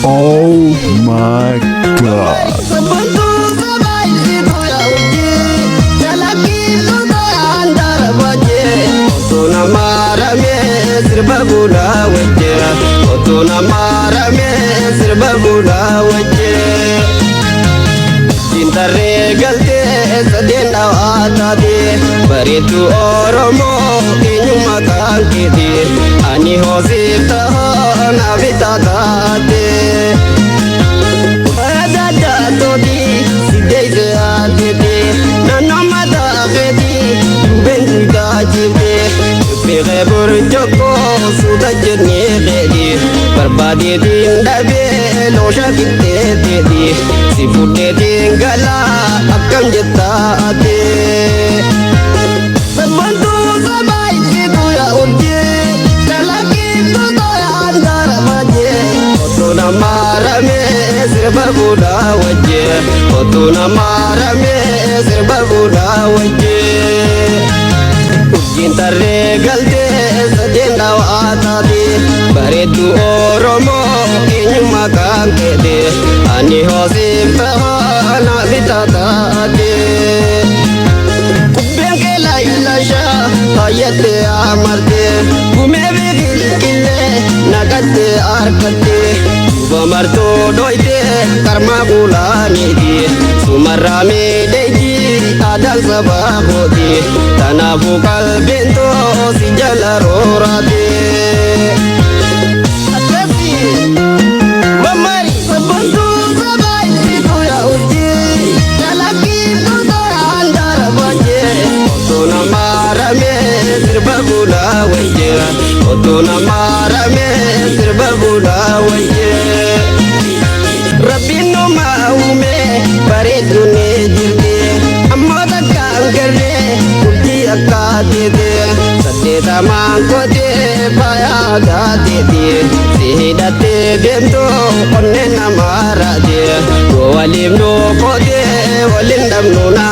Oh my god. Baritu Oromo inyuma kankiti ani hosita navita tate adada todi sideze atete nanomada gedi benduda jibe pere burjoko sudajne gedi barbadi dindabe losha kitte dedi sifude dingala akam jetta ate Buda wajje otuna marame sirba buda wajje ujintare galte sadenda watade baredu oromo inyuma kankede ani hosimpa na vitatade kubengela ilasha hayate amarte kumebigil kille nagate arkate Bamarto doide karma bulani di sumarame deji adal sabahodi tanabu kalbento si jalarorade atasi mamari sabuntu sabai situ ya uji jalaki tuto andar baje otuna marame sirbagula waje otuna marame sirbagula waje Rabbino maume baredu ne jirde amma takka garre kulti akate de sate tamang kote paya gate de sehidate bento onne namara de walim no kote walindam no na